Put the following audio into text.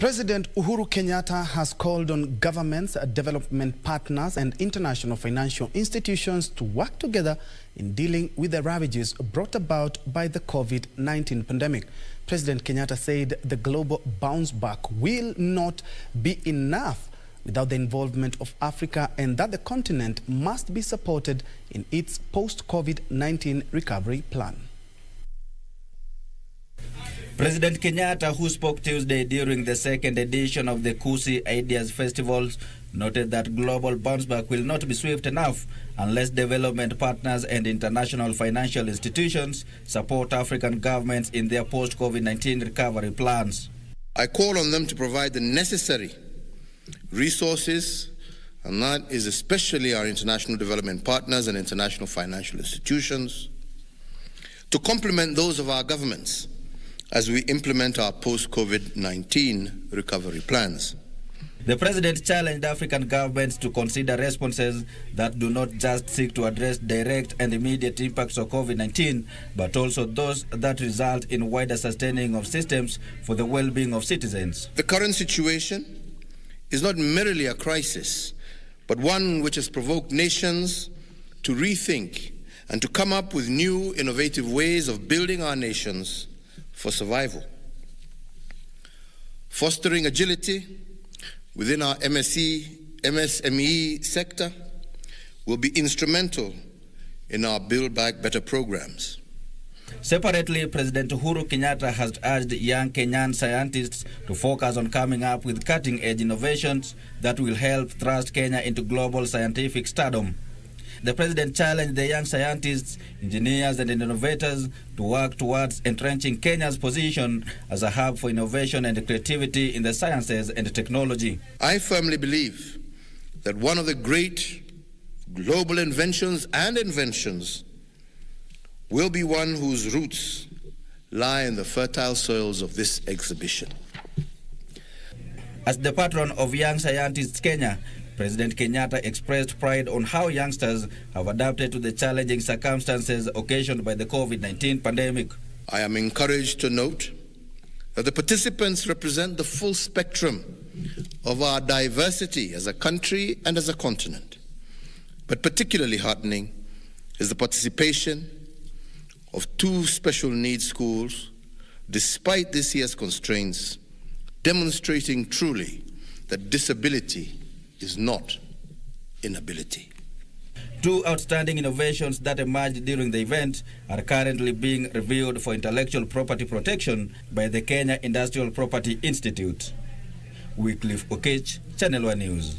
President Uhuru Kenyatta has called on governments, development partners and international financial institutions to work together in dealing with the ravages brought about by the Covid-19 pandemic. President Kenyatta said the global bounce back will not be enough without the involvement of Africa and that the continent must be supported in its post-Covid-19 recovery plan. President Kenyatta, who spoke Tuesday during the second edition of the Kusi Ideas Festivals, noted that global bounce back will not be swift enough unless development partners and international financial institutions support African governments in their post-Covid-19 recovery plans. I call on them to provide the necessary resources, and that is especially our international development partners and international financial institutions, to complement those of our governments as we implement our post-Covid-19 recovery plans. The president challenged African governments to consider responses that do not just seek to address direct and immediate impacts of COVID-19, but also those that result in wider sustaining of systems for the well-being of citizens. The current situation is not merely a crisis, but one which has provoked nations to rethink and to come up with new, innovative ways of building our nations for survival. Fostering agility within our MSME sector will be instrumental in our Build Back Better programs. Separately, President Uhuru Kenyatta has urged young Kenyan scientists to focus on coming up with cutting-edge innovations that will help thrust Kenya into global scientific stardom. The president challenged the young scientists, engineers and innovators to work towards entrenching Kenya's position as a hub for innovation and creativity in the sciences and technology. I firmly believe that one of the great global inventions will be one whose roots lie in the fertile soils of this exhibition. As the patron of Young Scientists Kenya, President Kenyatta expressed pride on how youngsters have adapted to the challenging circumstances occasioned by the COVID-19 pandemic. I am encouraged to note that the participants represent the full spectrum of our diversity as a country and as a continent. But particularly heartening is the participation of 2 special needs schools, despite this year's constraints, demonstrating truly that disability is not inability. 2 outstanding innovations that emerged during the event are currently being reviewed for intellectual property protection by the Kenya Industrial Property Institute. Wycliffe Okech, Channel 1 News.